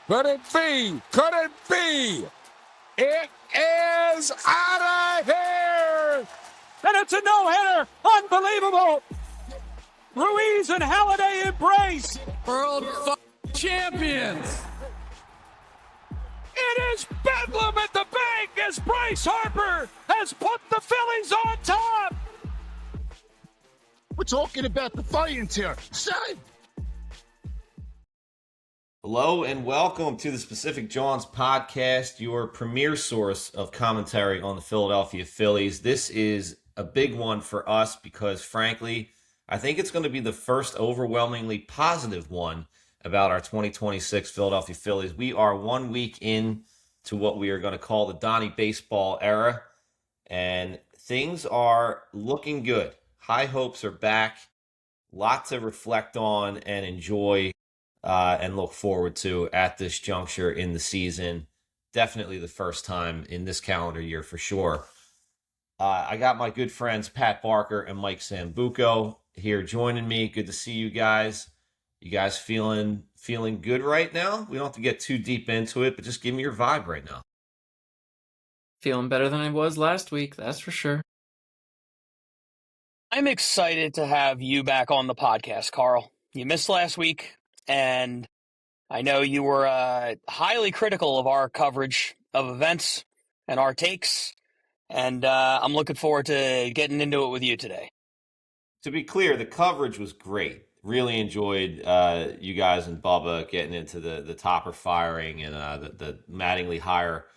Could it be? Could it be? It is out of here! And it's a no-hitter! Unbelievable! Ruiz and Halladay embrace! World champions! It is bedlam at the bank as Bryce Harper has put the Phillies on top! We're talking about the Giants here. Son! Hello and welcome to the Specific Jawns podcast, your premier source of commentary on the Philadelphia Phillies. This is a big one for us because, frankly, I think it's going to be the first overwhelmingly positive one about our 2026 Philadelphia Phillies. We are 1 week in to what we are going to call the Donnie Baseball era, and things are looking good. High hopes are back. Lot to reflect on and enjoy and look forward to at this juncture in the season. Definitely the first time in this calendar year for sure. I got my good friends Pat Barker and Mike Sambuco here joining me. Good to see you guys. You guys feeling good right now? We don't have to get too deep into it, but just give me your vibe right now. Feeling better than I was last week, that's for sure. I'm excited to have you back on the podcast, Carl. You missed last week, and I know you were highly critical of our coverage of events and our takes, and I'm looking forward to getting into it with you today. To be clear, the coverage was great. Really enjoyed you guys and Bubba getting into the topper firing and the Mattingly hire.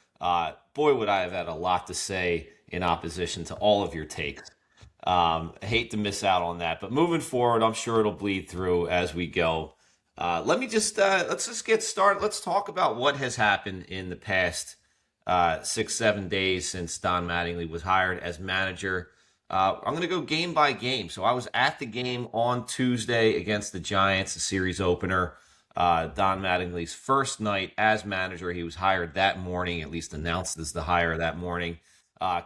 Boy, would I have had a lot to say in opposition to all of your takes. I hate to miss out on that, but moving forward, I'm sure it'll bleed through as we go. Let's just get started. Let's talk about what has happened in the past 6-7 days since Don Mattingly was hired as manager. I'm going to go game by game. So I was at the game on Tuesday against the Giants, the series opener. Don Mattingly's first night as manager. He was hired that morning, at least announced as the hire that morning.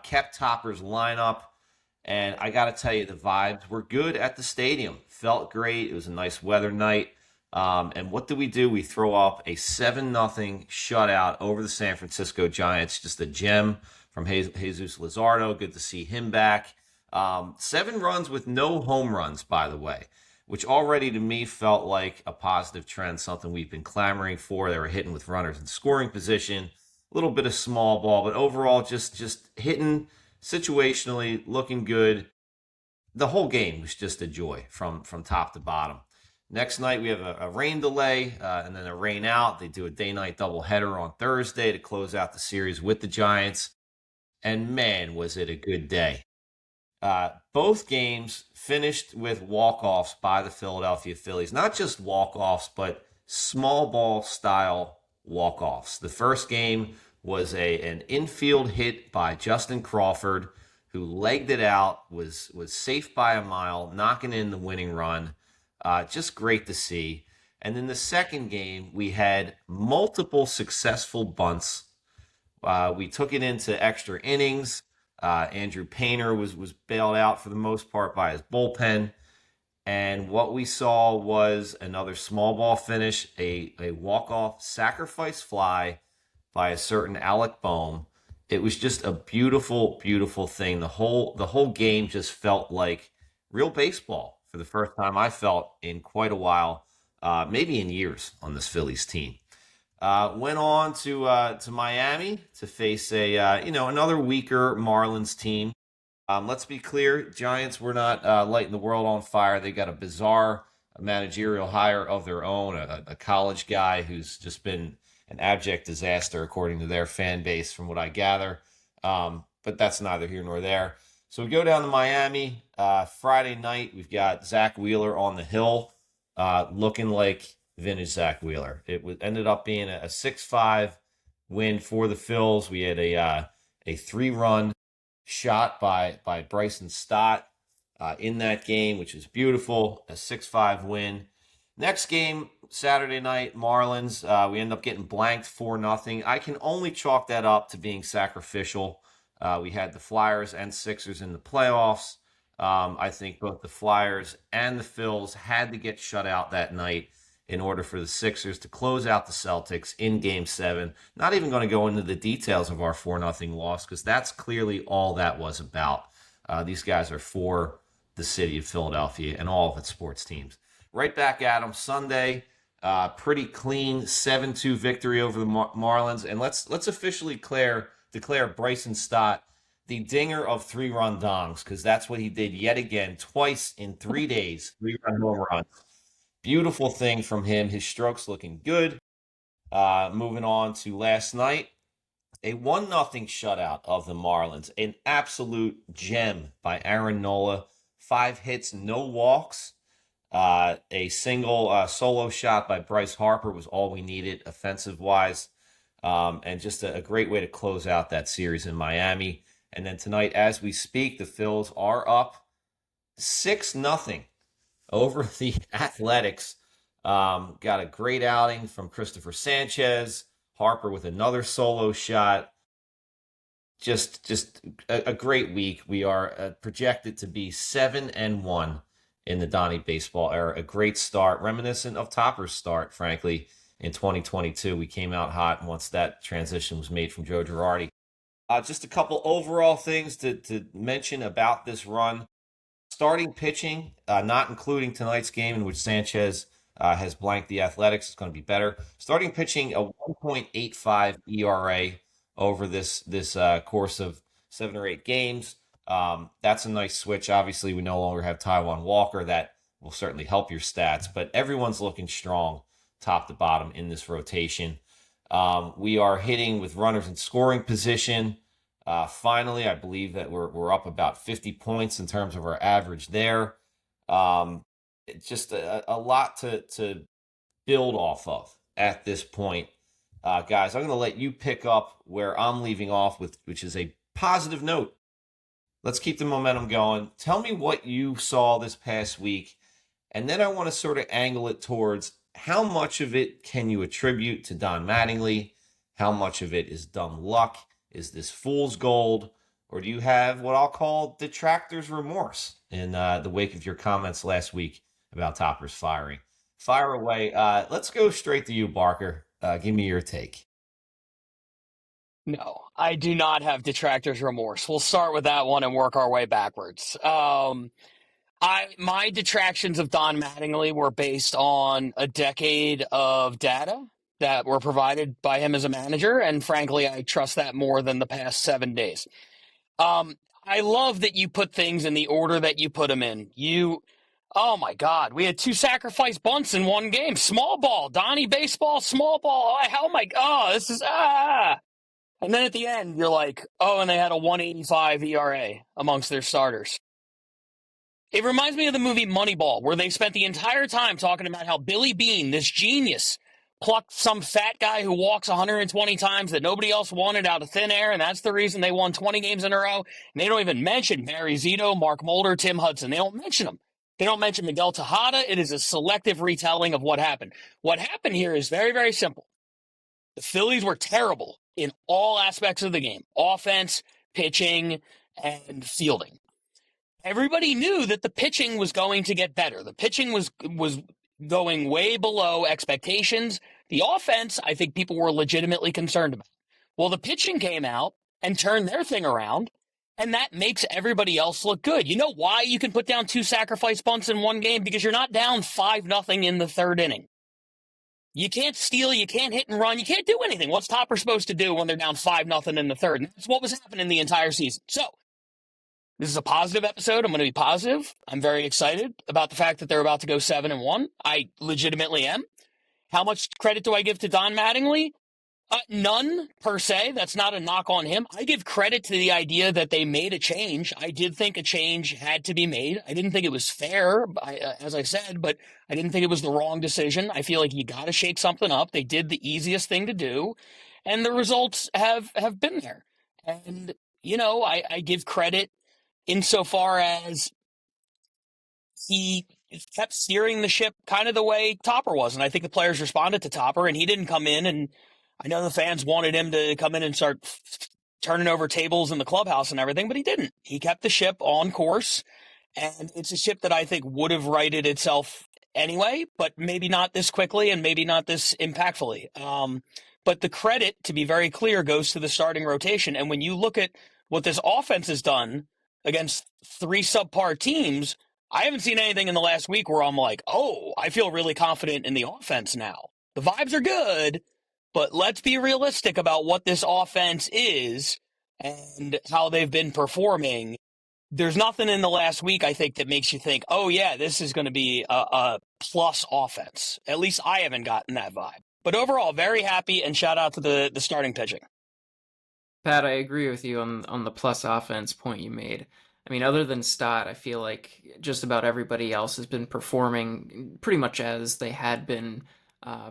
Kept Topper's lineup. And I got to tell you, the vibes were good at the stadium. Felt great. It was a nice weather night. And what do? We throw up a 7-0 shutout over the San Francisco Giants. Just a gem from Jesus Luzardo. Good to see him back. 7 runs with no home runs, by the way, which already to me felt like a positive trend, something we've been clamoring for. They were hitting with runners in scoring position. A little bit of small ball, but overall just hitting situationally, looking good. The whole game was just a joy from top to bottom. Next night, we have a rain delay and then a rain out. They do a day-night doubleheader on Thursday to close out the series with the Giants. And man, was it a good day. Both games finished with walk-offs by the Philadelphia Phillies. Not just walk-offs, but small ball style walk-offs. The first game was an infield hit by Justin Crawford, who legged it out, was safe by a mile, knocking in the winning run. Just great to see. And then the second game, we had multiple successful bunts. We took it into extra innings. Andrew Painter was bailed out for the most part by his bullpen. And what we saw was another small ball finish, a walk-off sacrifice fly by a certain Alec Bohm. It was just a beautiful, beautiful thing. The whole game just felt like real baseball for the first time I felt in quite a while, maybe in years on this Phillies team. Went on to Miami to face another weaker Marlins team. Let's be clear, Giants were not lighting the world on fire. They got a bizarre managerial hire of their own, a college guy who's just been an abject disaster according to their fan base, from what I gather. But that's neither here nor there. So we go down to Miami. Friday night, we've got Zach Wheeler on the hill, looking like vintage Zach Wheeler. It ended up being a 6-5 win for the Phils. We had a 3-run shot by Bryson Stott in that game, which was beautiful. A 6-5 win. Next game, Saturday night, Marlins. We end up getting blanked 4-0. I can only chalk that up to being sacrificial. We had the Flyers and Sixers in the playoffs. I think both the Flyers and the Phils had to get shut out that night in order for the Sixers to close out the Celtics in Game 7. Not even going to go into the details of our 4-0 loss because that's clearly all that was about. These guys are for the city of Philadelphia and all of its sports teams. Right back at them Sunday. Pretty clean 7-2 victory over the Marlins. And let's officially declare Bryson Stott the dinger of 3-run dongs, because that's what he did yet again, twice in 3 days, 3-run home runs. Beautiful thing from him. His stroke's looking good. Moving on to last night, a 1-0 shutout of the Marlins. An absolute gem by Aaron Nola. 5 hits, no walks. A single solo shot by Bryce Harper was all we needed offensive-wise. And just a great way to close out that series in Miami. And then tonight, as we speak, the Phils are up 6-0 over the Athletics. Got a great outing from Christopher Sanchez. Harper with another solo shot. Just a great week. We are projected to be 7-1 in the Donnie Baseball era. A great start, reminiscent of Topper's start, frankly, in 2022. We came out hot once that transition was made from Joe Girardi. Just a couple overall things to mention about this run. Starting pitching, not including tonight's game in which Sanchez has blanked the Athletics, is going to be better. Starting pitching, a 1.85 ERA over this course of 7 or 8 games. That's a nice switch. Obviously, we no longer have Taijuan Walker. That will certainly help your stats, but everyone's looking strong top to bottom in this rotation. We are hitting with runners in scoring position. Finally, I believe that we're up about 50 points in terms of our average there. It's just a lot to build off of at this point. Guys, I'm going to let you pick up where I'm leaving off with, which is a positive note. Let's keep the momentum going. Tell me what you saw this past week, and then I want to sort of angle it towards how much of it can you attribute to Don Mattingly? How much of it is dumb luck? Is this fool's gold? Or do you have what I'll call detractor's remorse in the wake of your comments last week about Topper's firing? Fire away. Let's go straight to you, Barker. Give me your take. No, I do not have detractor's remorse. We'll start with that one and work our way backwards. My detractions of Don Mattingly were based on a decade of data that were provided by him as a manager, and frankly, I trust that more than the past 7 days. I love that you put things in the order that you put them in. Oh my God, we had 2 sacrifice bunts in 1 game. Small ball, Donnie Baseball, small ball. This is. And then at the end, you're like, and they had a 1.85 ERA amongst their starters. It reminds me of the movie Moneyball, where they spent the entire time talking about how Billy Beane, this genius, plucked some fat guy who walks 120 times that nobody else wanted out of thin air, and that's the reason they won 20 games in a row. And they don't even mention Barry Zito, Mark Mulder, Tim Hudson. They don't mention them. They don't mention Miguel Tejada. It is a selective retelling of what happened. What happened here is very, very simple. The Phillies were terrible in all aspects of the game: offense, pitching, and fielding. Everybody knew that the pitching was going to get better. The pitching was going way below expectations. The offense, I think people were legitimately concerned about. Well, the pitching came out and turned their thing around, and that makes everybody else look good. You know why you can put down 2 sacrifice bunts in 1 game? Because you're not down 5-0 in the 3rd inning. You can't steal, you can't hit and run, you can't do anything. What's Topper supposed to do when they're down 5-0 in the 3rd? And that's what was happening the entire season. So, this is a positive episode. I'm going to be positive. I'm very excited about the fact that they're about to go 7-1. I legitimately am. How much credit do I give to Don Mattingly? None, per se. That's not a knock on him. I give credit to the idea that they made a change. I did think a change had to be made. I didn't think it was fair, as I said, but I didn't think it was the wrong decision. I feel like you got to shake something up. They did the easiest thing to do, and the results have been there. And, I give credit insofar as he kept steering the ship kind of the way Topper was. And I think the players responded to Topper, and he didn't come in. And I know the fans wanted him to come in and start turning over tables in the clubhouse and everything, but he didn't. He kept the ship on course. And it's a ship that I think would have righted itself anyway, but maybe not this quickly and maybe not this impactfully. But the credit, to be very clear, goes to the starting rotation. And when you look at what this offense has done against 3 subpar teams, I haven't seen anything in the last week where I'm like, oh, I feel really confident in the offense now. The vibes are good, but let's be realistic about what this offense is and how they've been performing. There's nothing in the last week, I think, that makes you think, oh, yeah, this is going to be a plus offense. At least I haven't gotten that vibe. But overall, very happy, and shout out to the starting pitching. Pat, I agree with you on the plus offense point you made. I mean, other than Stott, I feel like just about everybody else has been performing pretty much as they had been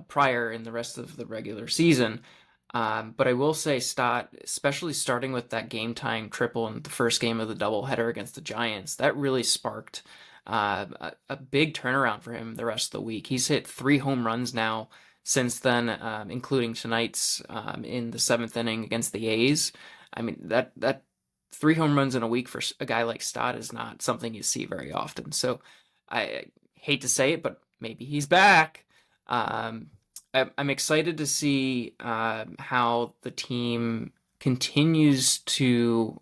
prior in the rest of the regular season. But I will say Stott, especially starting with that game-tying triple in the first game of the doubleheader against the Giants, that really sparked a big turnaround for him the rest of the week. He's hit 3 home runs now since then, including tonight's in the 7th inning against the A's. I mean, that 3 home runs in a week for a guy like Stott is not something you see very often. So I hate to say it, but maybe he's back. I'm excited to see how the team continues to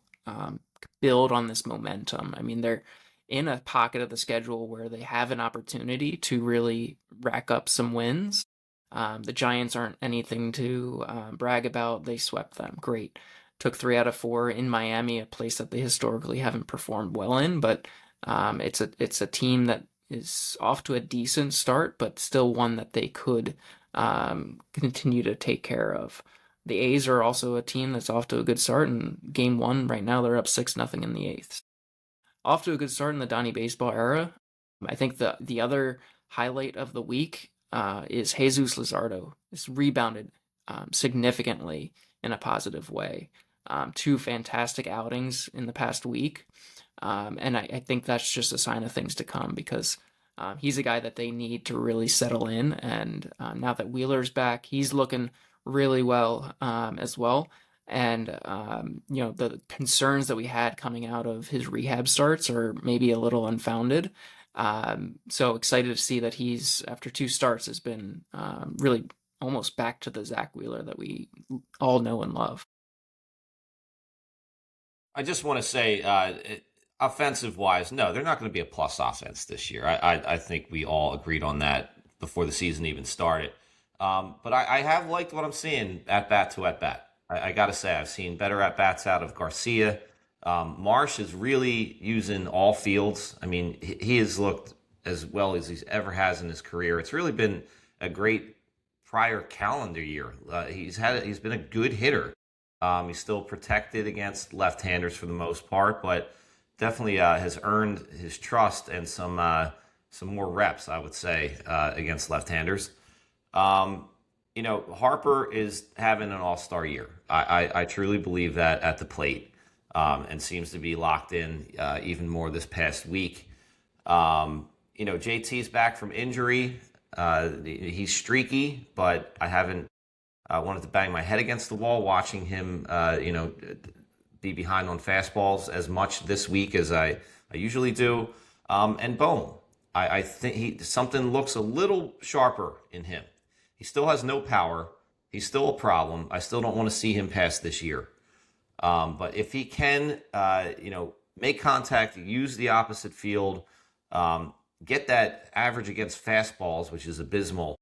build on this momentum. I mean, they're in a pocket of the schedule where they have an opportunity to really rack up some wins. The Giants aren't anything to brag about. They swept them. Great. Took 3 out of 4 in Miami, a place that they historically haven't performed well in, but it's a team that is off to a decent start, but still one that they could continue to take care of. The A's are also a team that's off to a good start. In game 1 right now, they're up 6-0 in the 8th. Off to a good start in the Donnie Baseball era. I think the other highlight of the week is Jesus Luzardo. It's rebounded significantly in a positive way. 2 fantastic outings in the past week. And I think that's just a sign of things to come because he's a guy that they need to really settle in. And now that Wheeler's back, he's looking really well as well. And, the concerns that we had coming out of his rehab starts are maybe a little unfounded. So excited to see that he's, after 2 starts, has been really almost back to the Zach Wheeler that we all know and love. I just want to say, offensive-wise, no, they're not going to be a plus offense this year. I think we all agreed on that before the season even started. But I have liked what I'm seeing at-bat to at-bat. I got to say, I've seen better at-bats out of Garcia. Marsh is really using all fields. I mean, he has looked as well as he's ever has in his career. It's really been a great prior calendar year. He's been a good hitter. He's still protected against left-handers for the most part, but definitely has earned his trust and some more reps, I would say, against left-handers. Harper is having an all-star year. I truly believe that at the plate, and seems to be locked in even more this past week. JT's back from injury. He's streaky, but I haven't wanted to bang my head against the wall watching him, be behind on fastballs as much this week as I usually do. And Bohm, I think something looks a little sharper in him. He still has no power. He's still a problem. I still don't want to see him past this year. But if he can, make contact, use the opposite field, get that average against fastballs, which is abysmal,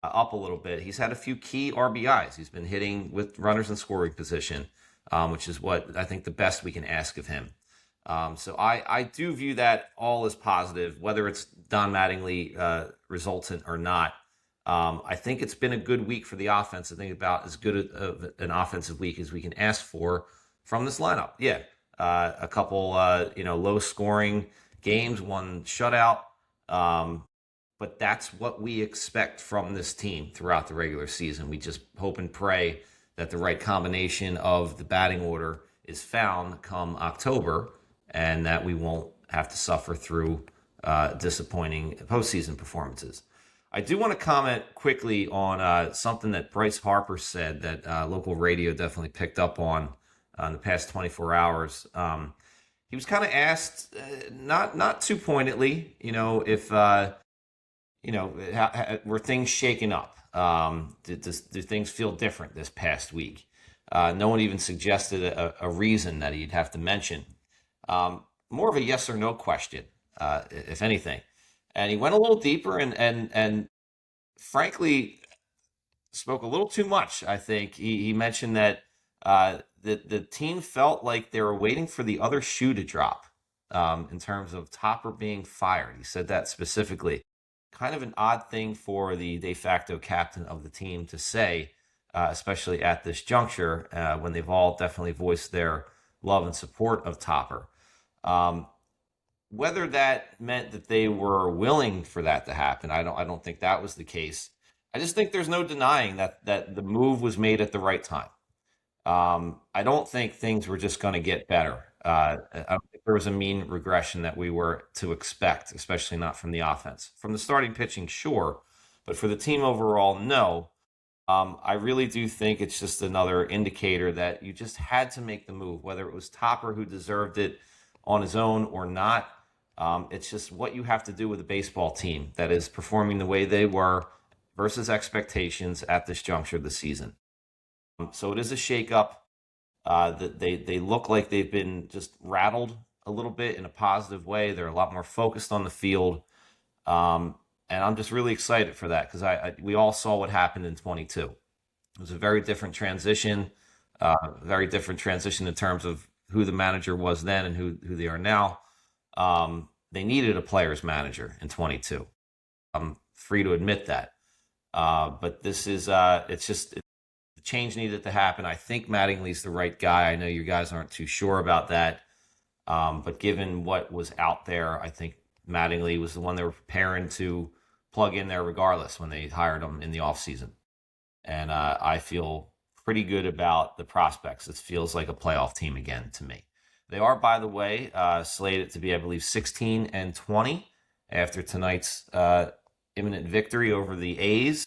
up a little bit. He's had a few key RBIs. He's been hitting with runners in scoring position, which is what I think the best we can ask of him. So I do view that all as positive, whether it's Don Mattingly resultant or not. I think it's been a good week for the offense. I think about as good of an offensive week as we can ask for from this lineup. Yeah, a couple, low scoring games, 1 shutout. But that's what we expect from this team throughout the regular season. We just hope and pray that the right combination of the batting order is found come October and that we won't have to suffer through disappointing postseason performances. I do want to comment quickly on something that Bryce Harper said that local radio definitely picked up on in the past 24 hours. He was kind of asked, not too pointedly, if were things shaken up? Do things feel different this past week? No one even suggested a reason that he'd have to mention. More of a yes or no question, if anything. And he went a little deeper and frankly spoke a little too much. I think he mentioned that the team felt like they were waiting for the other shoe to drop in terms of Topper being fired. He said that specifically. Kind of an odd thing for the de facto captain of the team to say, especially at this juncture when they've all definitely voiced their love and support of Topper. Whether that meant that they were willing for that to happen, I don't think that was the case. I just think there's no denying that the move was made at the right time. I don't think things were just going to get better. I don't think there was a mean regression that we were to expect, especially not from the offense. From the starting pitching, sure, but for the team overall, no. I really do think it's just another indicator that you just had to make the move, whether it was Topper who deserved it on his own or not. It's just what you have to do with a baseball team that is performing the way they were versus expectations at this juncture of the season. So it is a shakeup. That they look like they've been just rattled a little bit in a positive way. They're a lot more focused on the field. And I'm just really excited for that because we all saw what happened in 22. It was a very different transition, in terms of who the manager was then and who they are now. They needed a player's manager in 22. I'm free to admit that. But this is, it's just, the change needed to happen. I think Mattingly's the right guy. I know you guys aren't too sure about that. But given what was out there, I think Mattingly was the one they were preparing to plug in there regardless when they hired him in the offseason. And I feel pretty good about the prospects. It feels like a playoff team again to me. They are, by the way, slated to be, I believe, 16-20 after tonight's imminent victory over the A's.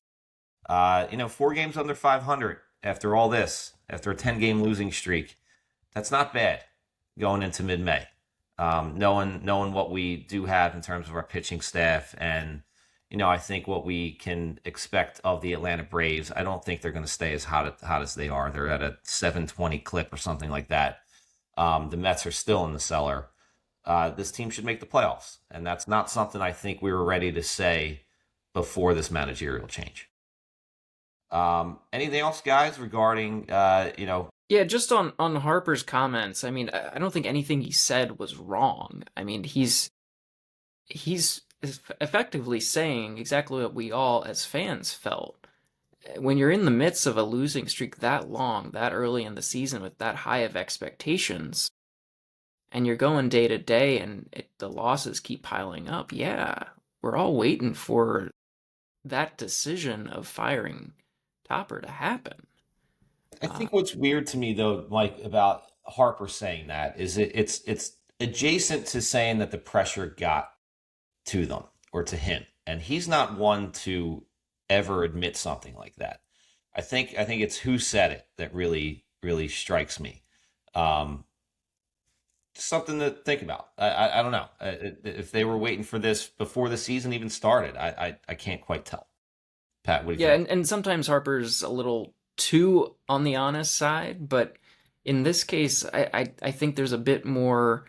4 games under 500 after all this, after a 10-game losing streak. That's not bad going into mid-May. Knowing what we do have in terms of our pitching staff and, I think what we can expect of the Atlanta Braves. I don't think they're going to stay as hot as they are. They're at a 720 clip or something like that. The Mets are still in the cellar. This team should make the playoffs. And that's not something I think we were ready to say before this managerial change. Anything else, guys, regarding, Yeah, just on Harper's comments. I mean, I don't think anything he said was wrong. I mean, he's effectively saying exactly what we all as fans felt. When you're in the midst of a losing streak that long, that early in the season with that high of expectations, and you're going day to day and the losses keep piling up, yeah, we're all waiting for that decision of firing Topper to happen. I think what's weird to me, though, Mike, about Harper saying that is it's adjacent to saying that the pressure got to them or to him. And he's not one to ever admit something like that. I think it's who said it that really, really strikes me. Something to think about. I don't know. If they were waiting for this before the season even started, I can't quite tell. Pat, what do you think? And sometimes Harper's a little too on the honest side, but in this case, I think there's a bit more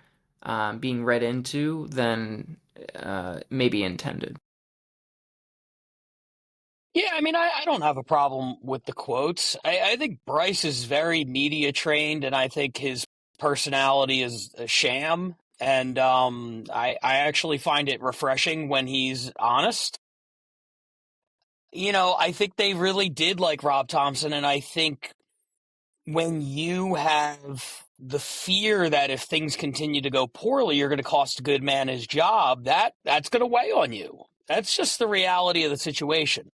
being read into than maybe intended. Yeah, I mean, I don't have a problem with the quotes. I think Bryce is very media trained, and I think his personality is a sham. And I actually find it refreshing when he's honest. I think they really did like Rob Thompson, and I think when you have the fear that if things continue to go poorly, you're going to cost a good man his job, that's going to weigh on you. That's just the reality of the situation.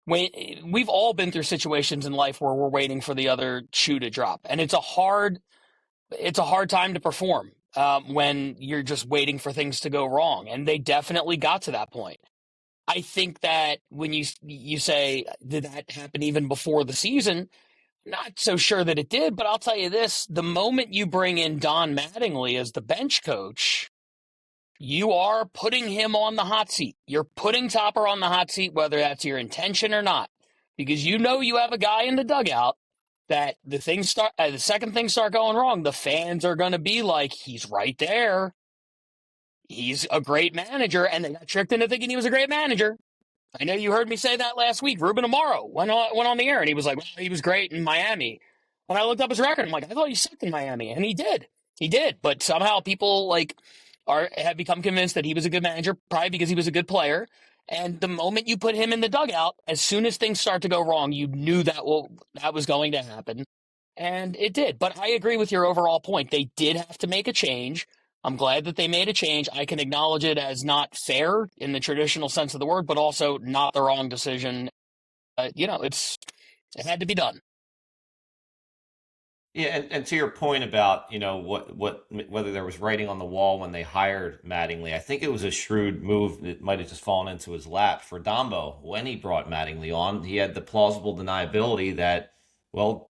We've all been through situations in life where we're waiting for the other shoe to drop, and it's a hard time to perform when you're just waiting for things to go wrong, and they definitely got to that point. I think that when you say, did that happen even before the season? Not so sure that it did, but I'll tell you this, the moment you bring in Don Mattingly as the bench coach, you are putting him on the hot seat. You're putting Topper on the hot seat, whether that's your intention or not, because you know you have a guy in the dugout that the second things start going wrong, the fans are going to be like, he's right there. He's a great manager, and they got tricked into thinking he was a great manager. I know you heard me say that last week. Ruben Amaro went on the air, and he was like, well, he was great in Miami. When I looked up his record, I'm like, I thought he sucked in Miami, and he did. He did, but somehow people have become convinced that he was a good manager, probably because he was a good player. And the moment you put him in the dugout, as soon as things start to go wrong, you knew that was going to happen. And it did. But I agree with your overall point. They did have to make a change. I'm glad that they made a change. I can acknowledge it as not fair in the traditional sense of the word, but also not the wrong decision. It had to be done. Yeah, and to your point about, whether there was writing on the wall when they hired Mattingly, I think it was a shrewd move that might have just fallen into his lap for Dombo when he brought Mattingly on. He had the plausible deniability that, well,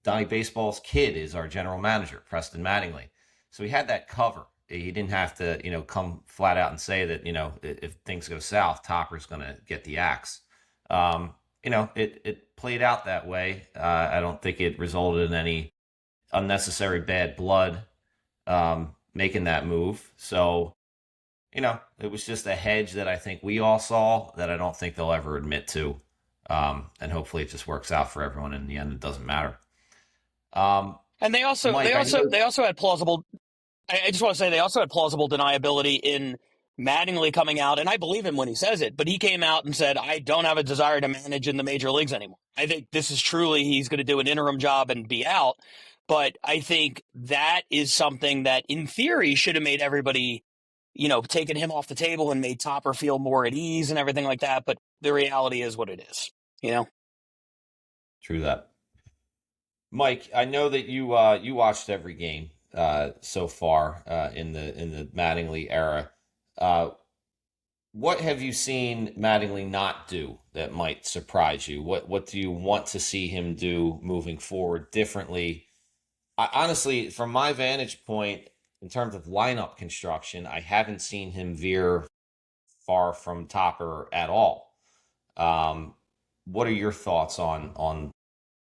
Donnie Baseball's kid is our general manager, Preston Mattingly. So he had that cover. He didn't have to, come flat out and say that, if things go south, Topper's going to get the axe. It played out that way. I don't think it resulted in any unnecessary bad blood making that move. So, it was just a hedge that I think we all saw that I don't think they'll ever admit to. And hopefully it just works out for everyone. In the end, it doesn't matter. And they also had plausible. I just want to say they also had plausible deniability in Mattingly coming out, and I believe him when he says it, but he came out and said, I don't have a desire to manage in the major leagues anymore. I think this is truly, he's going to do an interim job and be out. But I think that is something that, in theory, should have made everybody, taken him off the table and made Topper feel more at ease and everything like that. But the reality is what it is, True that. Mike, I know that you watched every game so far in the Mattingly era. What have you seen Mattingly not do that might surprise you? What do you want to see him do moving forward differently? Honestly, from my vantage point, in terms of lineup construction, I haven't seen him veer far from Topper at all. What are your thoughts on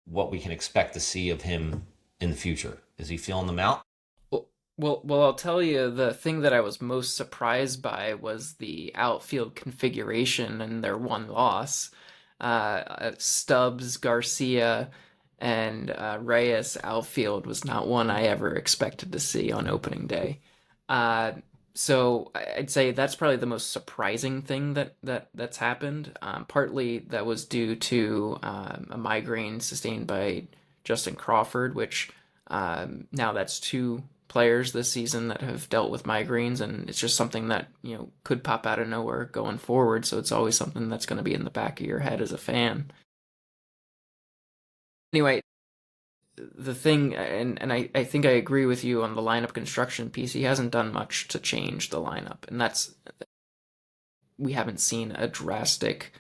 what we can expect to see of him in the future? Is he feeling them out? Well, I'll tell you, the thing that I was most surprised by was the outfield configuration and their one loss. Stubbs, Garcia, and Reyes outfield was not one I ever expected to see on opening day. So I'd say that's probably the most surprising thing that's happened. Partly that was due to a migraine sustained by Justin Crawford, which now that's two players this season that have dealt with migraines, and it's just something that could pop out of nowhere going forward. So it's always something that's going to be in the back of your head as a fan. Anyway, the thing, and I think I agree with you on the lineup construction piece. He hasn't done much to change the lineup, and we haven't seen a drastic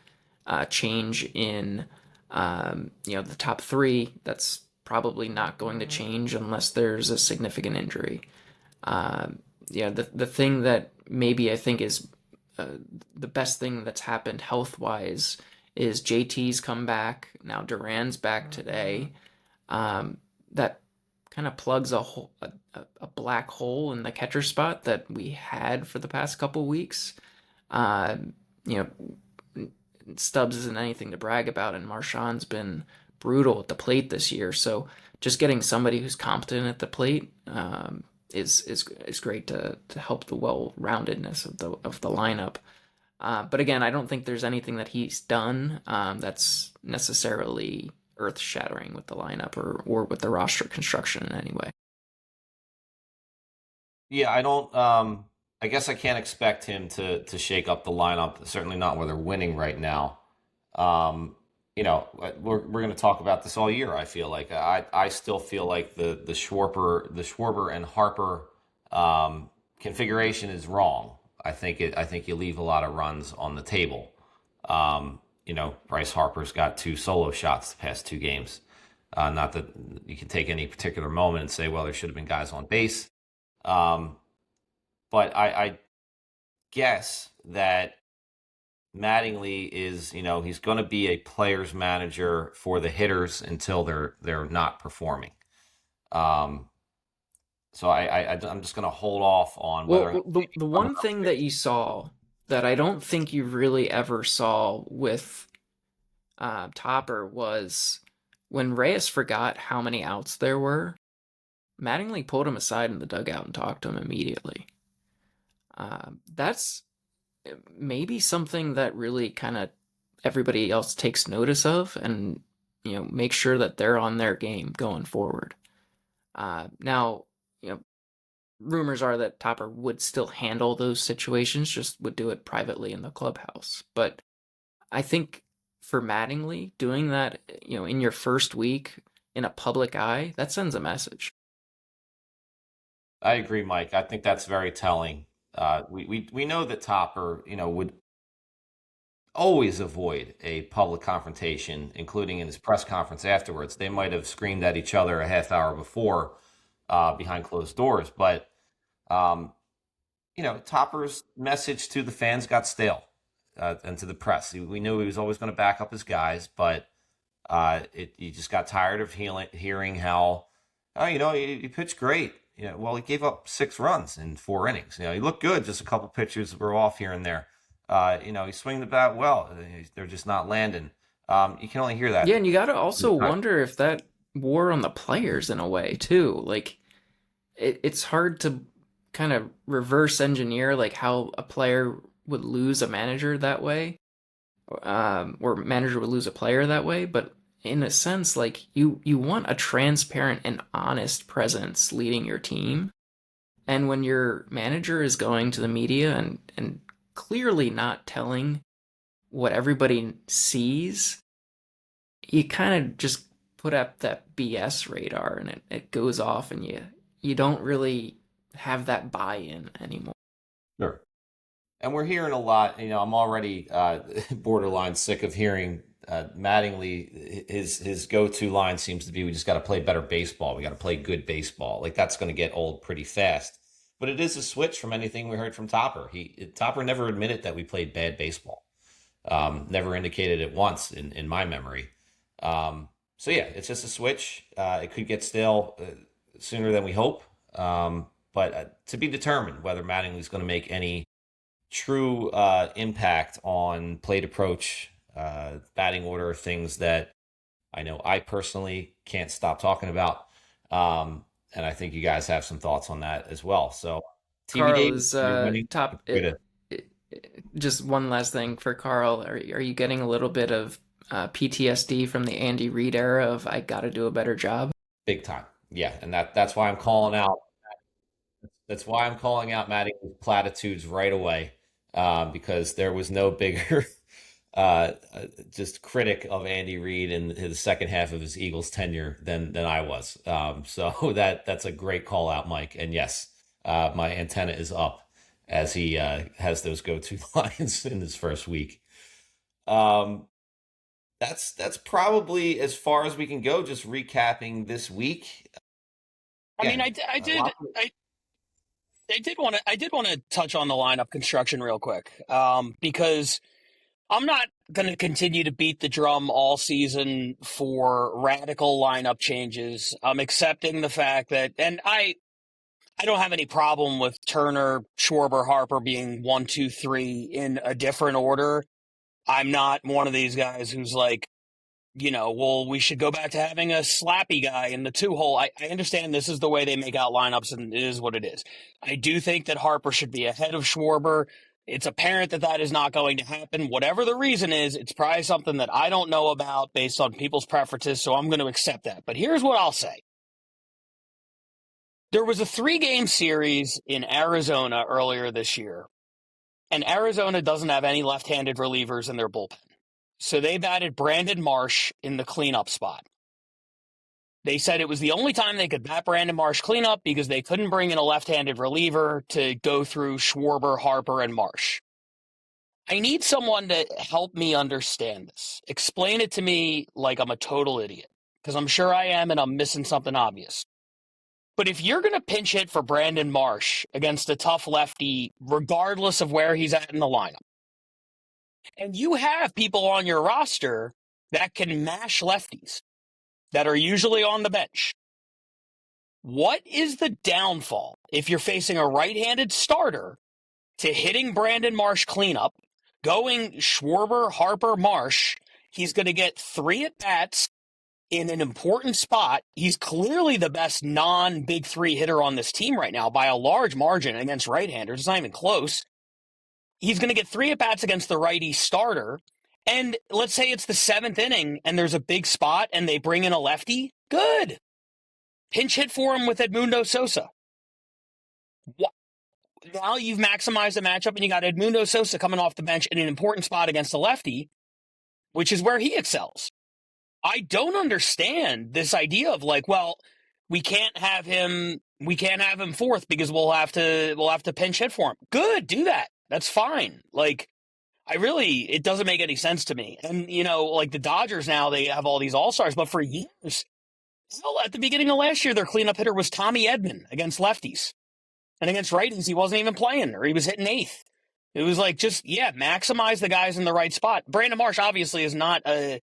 change in the top three. That's probably not going to change unless there's a significant injury. The thing that maybe I think is the best thing that's happened health-wise is JT's come back. Now Duran's back today. That kind of plugs a black hole in the catcher spot that we had for the past couple weeks. Stubbs isn't anything to brag about, and Marchand's been brutal at the plate this year. So just getting somebody who's competent at the plate is great to help the well-roundedness of the lineup. But again, I don't think there's anything that he's done that's necessarily earth-shattering with the lineup or with the roster construction in any way. Yeah, I don't. I guess I can't expect him to shake up the lineup. Certainly not where they're winning right now. We're going to talk about this all year. I feel like I still feel like the Schwarber and Harper configuration is wrong. I think you leave a lot of runs on the table. Bryce Harper's got 2 solo shots the past 2 games. Not that you can take any particular moment and say, well, there should have been guys on base. But I guess that Mattingly is, he's going to be a player's manager for the hitters until they're not performing. So I'm just going to hold off on whether. Well, the one thing that you saw that I don't think you really ever saw with Topper was when Reyes forgot how many outs there were, Mattingly pulled him aside in the dugout and talked to him immediately. That's maybe something that really kind of everybody else takes notice of and, make sure that they're on their game going forward. Now, rumors are that Topper would still handle those situations, just would do it privately in the clubhouse. But I think for Mattingly, doing that, in your first week in a public eye, that sends a message. I agree, Mike. I think that's very telling. We know that Topper, would always avoid a public confrontation, including in his press conference afterwards. They might have screamed at each other a half hour before behind closed doors. But, Topper's message to the fans got stale and to the press. We knew he was always going to back up his guys, but you just got tired of hearing how, he pitched great. Well, he gave up 6 runs in 4 innings. He looked good. Just a couple pitches were off here and there. He swing the bat well. They're just not landing. You can only hear that. Yeah, and you got to also wonder if that wore on the players in a way too. Like, it's hard to kind of reverse engineer like how a player would lose a manager that way, or manager would lose a player that way. But in a sense, like you want a transparent and honest presence leading your team. And when your manager is going to the media and clearly not telling what everybody sees, you kind of just put up that BS radar and it goes off and you don't really have that buy-in anymore. Sure. And we're hearing a lot, I'm already borderline sick of hearing Mattingly, his go-to line seems to be, we just got to play better baseball. We got to play good baseball. Like, that's going to get old pretty fast. But it is a switch from anything we heard from Topper. Topper never admitted that we played bad baseball. Never indicated it once in my memory. So yeah, it's just a switch. It could get stale sooner than we hope. But to be determined whether Mattingly's going to make any true impact on plate approach, batting order, things that I know I personally can't stop talking about. And I think you guys have some thoughts on that as well. So, Carl's top. Just one last thing for Carl. Are you getting a little bit of PTSD from the Andy Reid era of I got to do a better job? Big time, yeah. And that's why I'm calling out. That's why I'm calling out Mattingly's platitudes right away, because there was no bigger just critic of Andy Reid in the second half of his Eagles tenure than I was. So that's a great call out, Mike. And yes, my antenna is up as he has those go-to lines in his first week. That's probably as far as we can go. Just recapping this week. Again, I did want to touch on the lineup construction real quick, because I'm not going to continue to beat the drum all season for radical lineup changes. I'm accepting the fact that, and I don't have any problem with Turner, Schwarber, Harper being 1, 2, 3 in a different order. I'm not one of these guys who's like, well, we should go back to having a slappy guy in the 2-hole. I understand this is the way they make out lineups, and it is what it is. I do think that Harper should be ahead of Schwarber. It's apparent that is not going to happen. Whatever the reason is, it's probably something that I don't know about based on people's preferences, so I'm going to accept that. But here's what I'll say. There was a 3-game series in Arizona earlier this year, and Arizona doesn't have any left-handed relievers in their bullpen. So they batted Brandon Marsh in the cleanup spot. They said it was the only time they could bat Brandon Marsh cleanup because they couldn't bring in a left-handed reliever to go through Schwarber, Harper, and Marsh. I need someone to help me understand this. Explain it to me like I'm a total idiot, because I'm sure I am and I'm missing something obvious. But if you're going to pinch hit for Brandon Marsh against a tough lefty, regardless of where he's at in the lineup, and you have people on your roster that can mash lefties that are usually on the bench, what is the downfall if you're facing a right-handed starter to hitting Brandon Marsh cleanup, going Schwarber, Harper, Marsh? He's going to get 3 at-bats in an important spot. He's clearly the best non-big 3 hitter on this team right now by a large margin against right-handers. It's not even close. He's going to get 3 at-bats against the righty starter. And let's say it's the 7th inning and there's a big spot and they bring in a lefty. Good. Pinch hit for him with Edmundo Sosa. What? Now you've maximized the matchup and you got Edmundo Sosa coming off the bench in an important spot against the lefty, which is where he excels. I don't understand this idea of like, well, we can't have him 4th because we'll have to pinch hit for him. Good, do that. That's fine. Like, it doesn't make any sense to me. And, like the Dodgers now, they have all these all-stars, but for years, hell, at the beginning of last year, their cleanup hitter was Tommy Edman against lefties. And against righties, he wasn't even playing, or he was hitting 8th. It was like, maximize the guys in the right spot. Brandon Marsh obviously is not a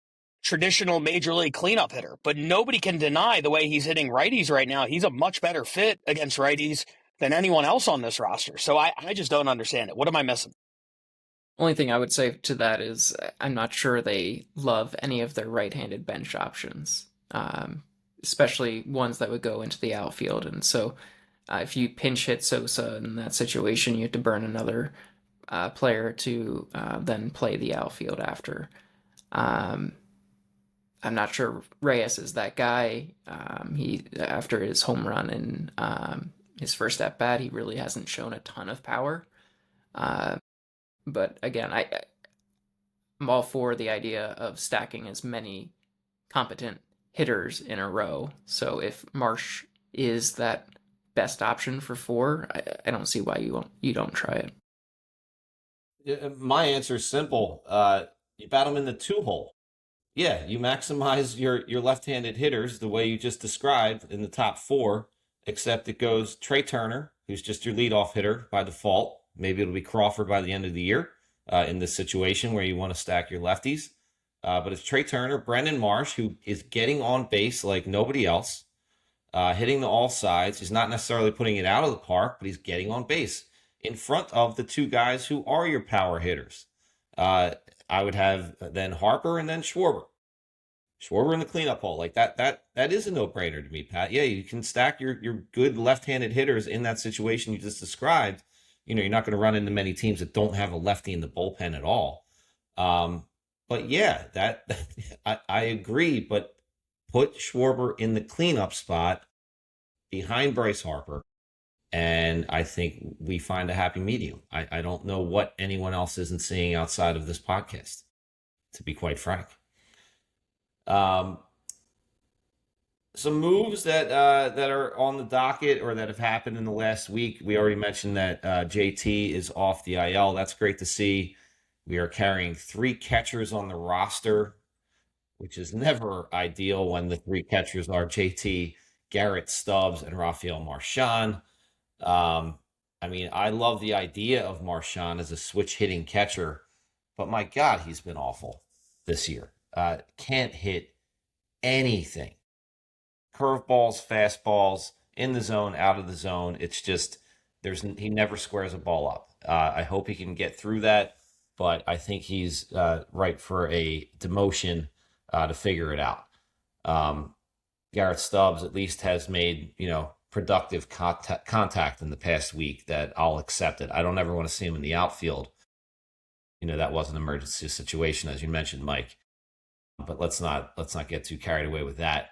traditional major league cleanup hitter, but nobody can deny the way he's hitting righties right now. He's a much better fit against righties than anyone else on this roster. So I just don't understand it. What am I missing? Only thing I would say to that is I'm not sure they love any of their right-handed bench options, especially ones that would go into the outfield. And so if you pinch hit Sosa in that situation, you have to burn another player to then play the outfield after. I'm not sure Reyes is that guy. He after his home run and his first at bat, he really hasn't shown a ton of power. But again, I'm all for the idea of stacking as many competent hitters in a row. So if Marsh is that best option for 4, I don't see why you don't try it. My answer is simple. You bat them in the 2-hole. Yeah, you maximize your left-handed hitters the way you just described in the top 4, except it goes Trey Turner, who's just your leadoff hitter by default. Maybe it'll be Crawford by the end of the year in this situation where you want to stack your lefties. But it's Trey Turner, Brandon Marsh, who is getting on base like nobody else, hitting the all sides. He's not necessarily putting it out of the park, but he's getting on base in front of the 2 guys who are your power hitters. I would have then Harper and then Schwarber. Schwarber in the cleanup hole. Like that is a no-brainer to me, Pat. Yeah, you can stack your good left-handed hitters in that situation you just described. You're not going to run into many teams that don't have a lefty in the bullpen at all. But yeah, I agree. But put Schwarber in the cleanup spot behind Bryce Harper, and I think we find a happy medium. I don't know what anyone else isn't seeing outside of this podcast, to be quite frank. Some moves that are on the docket or that have happened in the last week. We already mentioned that JT is off the IL. That's great to see. We are carrying 3 catchers on the roster, which is never ideal when the 3 catchers are JT, Garrett Stubbs, and Rafael Marchand. I love the idea of Marchand as a switch hitting catcher, but my God, he's been awful this year. Can't hit anything. Curveballs, fastballs, in the zone, out of the zone. It's just he never squares a ball up. I hope he can get through that, but I think he's right for a demotion to figure it out. Garrett Stubbs at least has made productive contact in the past week that I'll accept it. I don't ever want to see him in the outfield. That was an emergency situation, as you mentioned, Mike. But let's not get too carried away with that.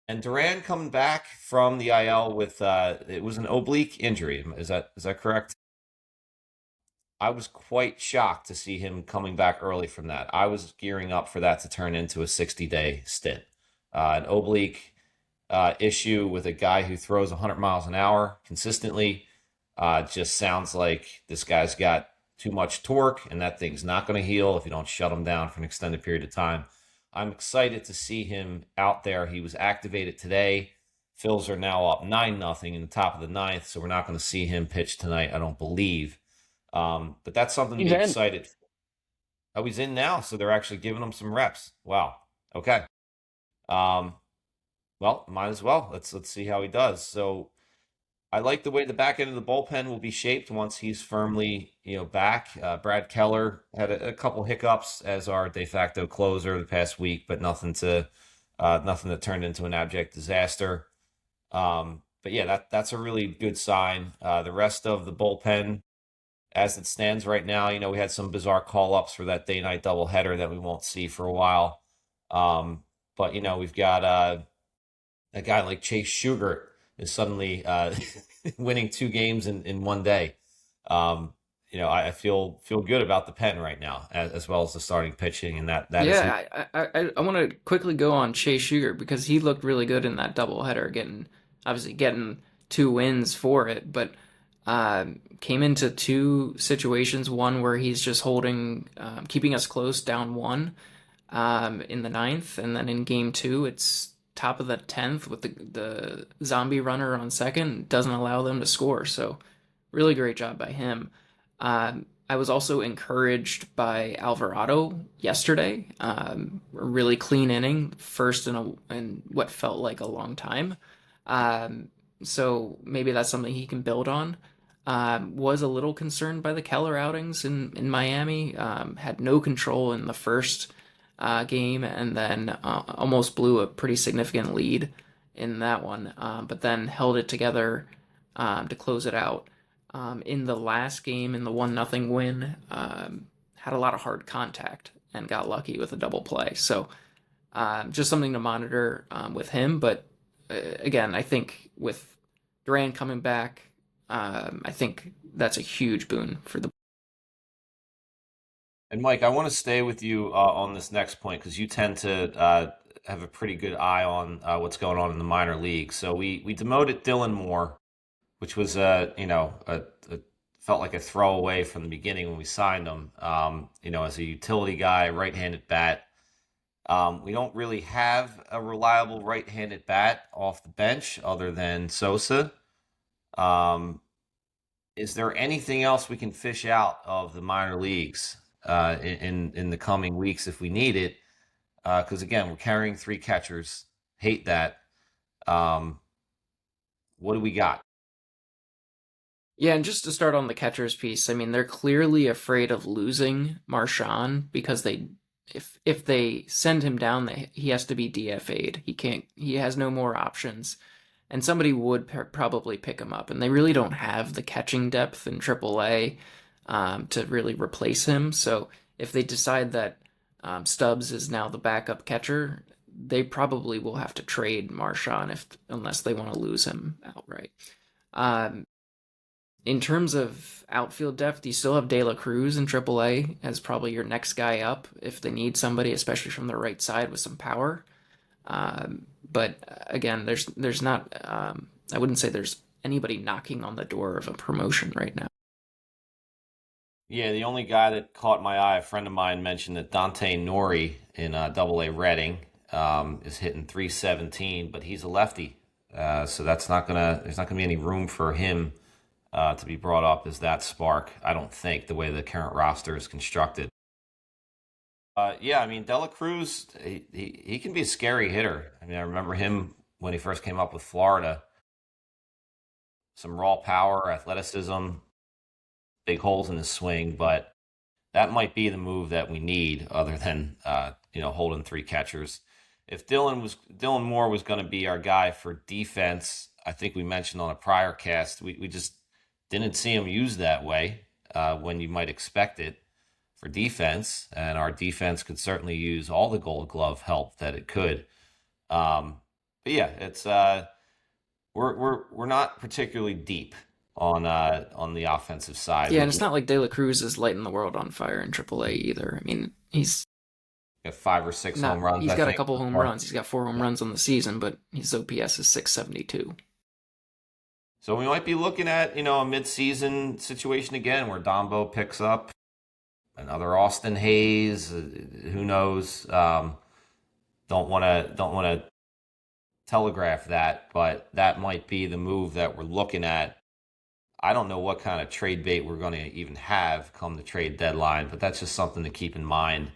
And Duran coming back from the IL with it was an oblique injury. Is that correct? I was quite shocked to see him coming back early from that. I was gearing up for that to turn into a 60-day stint. An oblique issue with a guy who throws 100 miles an hour consistently just sounds like this guy's got too much torque, and that thing's not going to heal if you don't shut him down for an extended period of time. I'm excited to see him out there. He was activated today Phils are now up 9-0 in the top of the ninth, so we're not going to see him pitch tonight, I don't believe. But that's something to He's be in. excited. Oh, he's in now, so they're actually giving him some reps. Wow. Okay. Well, might as well. Let's see how he does. So I like the way the back end of the bullpen will be shaped once he's firmly, back. Brad Keller had a couple hiccups as our de facto closer the past week, but nothing that turned into an abject disaster. But yeah, that's a really good sign. The rest of the bullpen, as it stands right now, we had some bizarre call-ups for that day-night doubleheader that we won't see for a while. But we've got a guy like Chase Sugar is suddenly winning 2 games in one day. I feel good about the pen right now, as well as the starting pitching, and that yeah, I want to quickly go on Chase Sugar because he looked really good in that doubleheader, getting 2 wins for it, but came into 2 situations, one where he's just keeping us close, down 1 in the 9th, and then in game 2, it's top of the 10th with the zombie runner on second, doesn't allow them to score. So really great job by him. I was also encouraged by Alvarado yesterday. A really clean inning, first in what felt like a long time. So maybe that's something he can build on. Was a little concerned by the Keller outings in Miami. Had no control in the first game, and then almost blew a pretty significant lead in that one, but then held it together to close it out. In the last game, in the 1-0 win, had a lot of hard contact and got lucky with a double play. So just something to monitor with him. But again, I think with Duran coming back, I think that's a huge boon for the. And Mike, I want to stay with you on this next point because you tend to have a pretty good eye on what's going on in the minor leagues. So we demoted Dylan Moore, which was felt like a throwaway from the beginning when we signed him. As a utility guy, right-handed bat. We don't really have a reliable right-handed bat off the bench other than Sosa. Is there anything else we can fish out of the minor leagues in the coming weeks if we need it? Because again, we're carrying 3 catchers. Hate that. What do we got? Yeah, and just to start on the catchers piece, I mean, they're clearly afraid of losing Marchand because if they send him down, he has to be DFA'd. He has no more options. And somebody would probably pick him up. And they really don't have the catching depth in AAA to really replace him. So if they decide that Stubbs is now the backup catcher, they probably will have to trade Marchand unless they want to lose him outright. In terms of outfield depth, you still have De La Cruz in AAA as probably your next guy up if they need somebody, especially from the right side with some power. But again, there's not. I wouldn't say there's anybody knocking on the door of a promotion right now. Yeah, the only guy that caught my eye, a friend of mine mentioned that Dante Nori in AA Reading is hitting 317, but he's a lefty, so there's not gonna be any room for him to be brought up as that spark. I don't think the way the current roster is constructed. Yeah, I mean, De La Cruz, he can be a scary hitter. I mean, I remember him when he first came up with Florida. Some raw power, athleticism, big holes in his swing, but that might be the move that we need other than, holding 3 catchers. If Dylan Moore was going to be our guy for defense, I think we mentioned on a prior cast, we just didn't see him used that way when you might expect it for defense, and our defense could certainly use all the Gold Glove help that it could. But yeah, it's we're not particularly deep on the offensive side. Yeah, and it's not like De La Cruz is lighting the world on fire in AAA either. I mean, he's got 5 or 6 home runs. He's got a couple home runs. He's got 4 home runs on the season, but his OPS is 672. So we might be looking at, a mid-season situation again where Dombo picks up another Austin Hayes. Who knows? Don't want to telegraph that, but that might be the move that we're looking at. I don't know what kind of trade bait we're going to even have come the trade deadline, but that's just something to keep in mind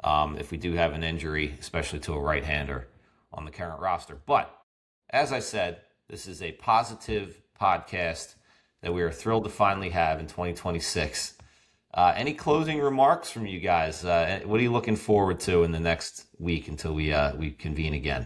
if we do have an injury, especially to a right-hander on the current roster. But as I said, this is a positive podcast that we are thrilled to finally have in 2026. Any closing remarks from you guys? What are you looking forward to in the next week until we convene again?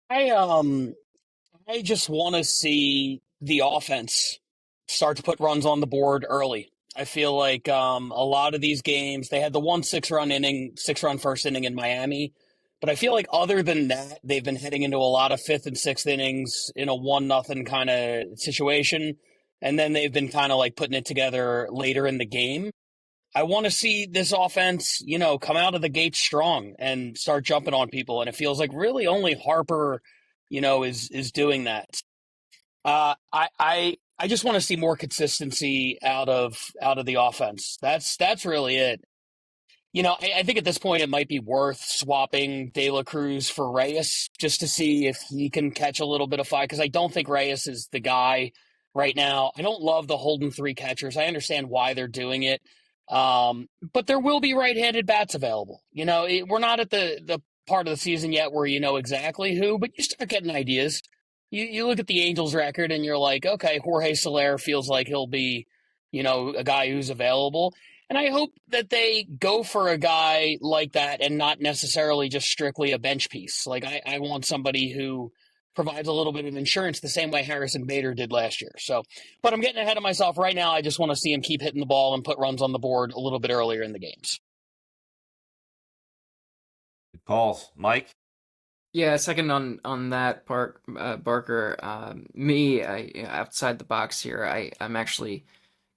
I just want to see the offense start to put runs on the board early. I feel like a lot of these games, they had the 6-run first inning in Miami. But I feel like other than that, they've been heading into a lot of 5th and 6th innings in a 1-0 kind of situation. And then they've been kind of like putting it together later in the game. I want to see this offense, come out of the gate strong and start jumping on people. And it feels like really only Harper, is doing that. I just want to see more consistency out of the offense. That's really it. I think at this point it might be worth swapping De La Cruz for Reyes just to see if he can catch a little bit of fire, because I don't think Reyes is the guy right now. I don't love the holding 3 catchers. I understand why they're doing it, but there will be right-handed bats available. We're not at the part of the season yet where you know exactly who, but you start getting ideas. You look at the Angels record and you're like, okay, Jorge Soler feels like he'll be, a guy who's available. And I hope that they go for a guy like that and not necessarily just strictly a bench piece. Like I want somebody who provides a little bit of insurance the same way Harrison Bader did last year. But I'm getting ahead of myself right now. I just want to see him keep hitting the ball and put runs on the board a little bit earlier in the games. Good calls. Mike? Yeah, second on that part, Barker. Outside the box here, I'm actually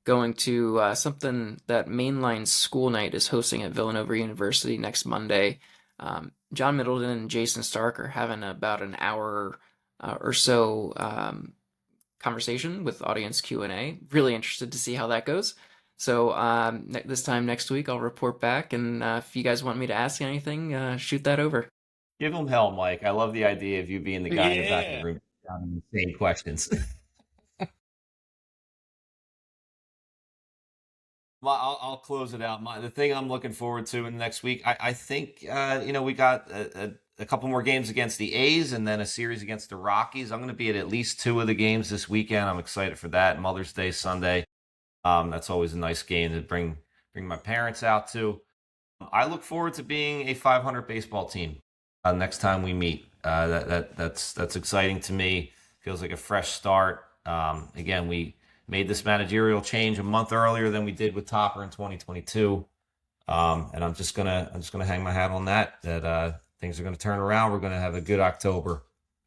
going to something that Mainline School Night is hosting at Villanova University next Monday. John Middleton and Jason Stark are having about an hour or so conversation with audience Q&A. Really interested to see how that goes. So this time next week, I'll report back, and if you guys want me to ask anything, shoot that over. Give them hell, Mike. I love the idea of you being the guy in the back of the room asking the same questions. Well, I'll close it out. The thing I'm looking forward to in the next week, I think, we got a couple more games against the A's and then a series against the Rockies. I'm going to be at least 2 of the games this weekend. I'm excited for that. Mother's Day Sunday. That's always a nice game to bring my parents out to. I look forward to being a 500 baseball team next time we meet. That's exciting to me. Feels like a fresh start. Again, we made this managerial change a month earlier than we did with Topper in 2022. And I'm just gonna hang my hat on that things are gonna turn around. We're gonna have a good October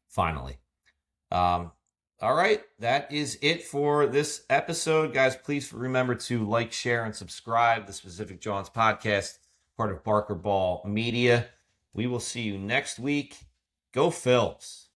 finally. All right, that is it for this episode. Guys, please remember to like, share, and subscribe the Specific Jawns podcast, part of Barker Ball Media. We will see you next week. Go Phils.